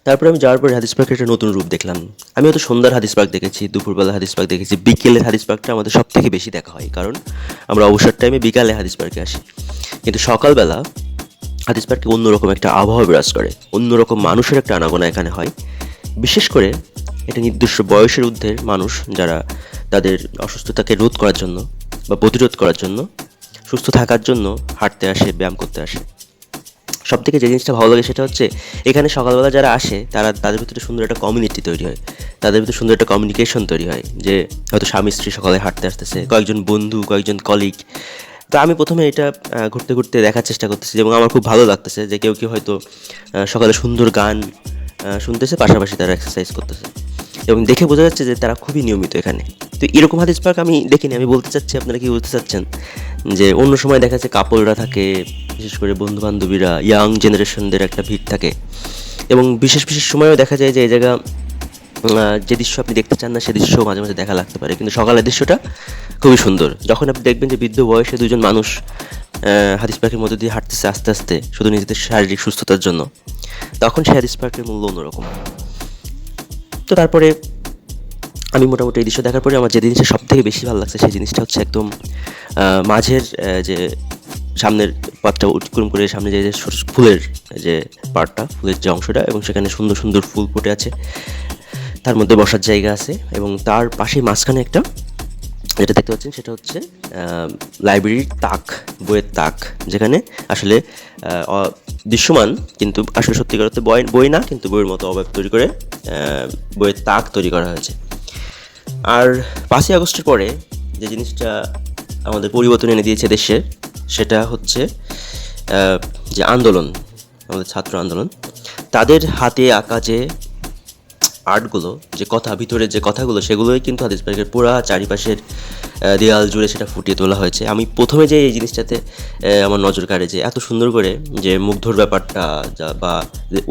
তারপরে আমি যাওয়ার পরে হাদিস পার্কের একটা নতুন রূপ দেখলাম। আমি হয়তো সন্ধ্যার হাদিস পার্ক দেখেছি, দুপুরবেলা হাদিস পার্ক দেখেছি, বিকেলের হাদিস পার্কটা আমাদের সব থেকে বেশি দেখা হয়, কারণ আমরা অবসর টাইমে বিকালে হাদিস পার্কে আসি। কিন্তু সকালবেলা হাদিস পার্কে অন্যরকম একটা আবহাওয়া বিরাজ করে, অন্যরকম মানুষের একটা আনাগোনা এখানে হয়। বিশেষ করে এটা নির্দিষ্ট বয়সের ঊর্ধ্বের মানুষ যারা তাদের অসুস্থতাকে রোধ করার জন্য বা প্রতিরোধ করার জন্য, সুস্থ থাকার জন্য হাঁটতে আসে, ব্যায়াম করতে আসে। সব থেকে যে জিনিসটা ভালো লাগে সেটা হচ্ছে এখানে সকালবেলা যারা আসে তাদের ভিতরে সুন্দর একটা কমিউনিটি তৈরি হয়, তাদের ভিতরে সুন্দর একটা কমিউনিকেশন তৈরি হয়, যে হয়তো স্বামী স্ত্রী সকালে হাঁটতে আসতেছে, কয়েকজন বন্ধু, কয়েকজন কলিগ। তো আমি প্রথমে এটা ঘুরতে ঘুরতে দেখার চেষ্টা করতেছি এবং আমার খুব ভালো লাগতেছে যে কেউ কেউ হয়তো সকালে সুন্দর গান শুনতেছে, পাশাপাশি তারা এক্সারসাইজ করতেছে এবং দেখে বোঝা যাচ্ছে যে তারা খুবই নিয়মিত এখানে। তো এরকম হাদিস পার্ক আমি দেখিনি। আমি বলতে চাচ্ছি, আপনারা কি বলতে চাচ্ছেন যে অন্য সময় দেখা যাচ্ছে কাপলরা থাকে, বিশেষ করে বন্ধু বান্ধবীরা, ইয়াং জেনারেশনদের একটা ভিড় থাকে, এবং বিশেষ বিশেষ সময়ও দেখা যায় যে এই জায়গা যে দৃশ্য আপনি দেখতে চান না সে দৃশ্য মাঝে মাঝে দেখা লাগতে পারে, কিন্তু সকালের দৃশ্যটা খুবই সুন্দর। যখন আপনি দেখবেন যে বৃদ্ধ বয়সে দুজন মানুষ হাদিস পার্কের মধ্যে দিয়ে হাঁটতেছে আস্তে আস্তে শুধু নিজেদের শারীরিক সুস্থতার জন্য, তখন সেই হাদিস পার্কের মূল্য অন্যরকম। তো তারপরে আমি মোটামুটি এই দৃশ্য দেখার পরে আমার যে জিনিসটা সব থেকে বেশি ভালো লাগছে সেই জিনিসটা হচ্ছে একদম মাঝের যে সামনের পাতটা অতিক্রম করে সামনে যে ফুলের যে পার্টটা, ফুলের যে অংশটা, এবং সেখানে সুন্দর সুন্দর ফুল ফুটে আছে, তার মধ্যে বসার জায়গা আছে, এবং তার পাশেই মাঝখানে একটা যেটা দেখতে পাচ্ছেন সেটা হচ্ছে লাইব্রেরির তাক, বইয়ের তাক, যেখানে আসলে দৃশ্যমান কিন্তু আসলে সত্যিকার অর্থে বই না, কিন্তু বইয়ের মতো অভাব তৈরি করে বইয়ের তাক তৈরি করা হয়েছে। আর 5ই আগস্টের পরে যে জিনিসটা আমাদের পরিবর্তন এনে দিয়েছে দেশে, সেটা হচ্ছে যে আন্দোলন, আমাদের ছাত্র আন্দোলন, তাদের হাতে আঁকা যে আর্টগুলো, যে কথা, ভিতরের যে কথাগুলো, সেগুলোই কিন্তু হাদিস পার্কের পুরা চারিপাশের দেয়াল জুড়ে সেটা ফুটিয়ে তোলা হয়েছে। আমি প্রথমে যে এই জিনিসটাতে আমার নজর কাড়ে যে এত সুন্দর করে যে মুগ্ধর ব্যাপারটা বা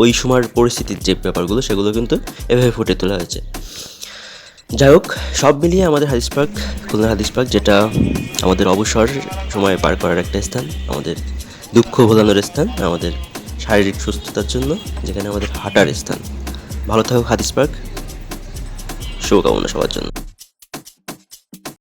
ওই সময়ের পরিস্থিতির যে ব্যাপারগুলো, সেগুলো কিন্তু এভাবে ফুটিয়ে তোলা হয়েছে। যাই হোক, সব মিলিয়ে আমাদের হাদিস পার্ক, খুলনা হাদিস পার্ক, যেটা আমাদের অবসর সময় পার করার একটা স্থান, আমাদের দুঃখ ভোলানোর স্থান, আমাদের শারীরিক সুস্থতার জন্য যেখানে আমাদের হাঁটার স্থান। ভালো থাকুক হাদিস পার্ক, শুভকামনা সবার জন্য।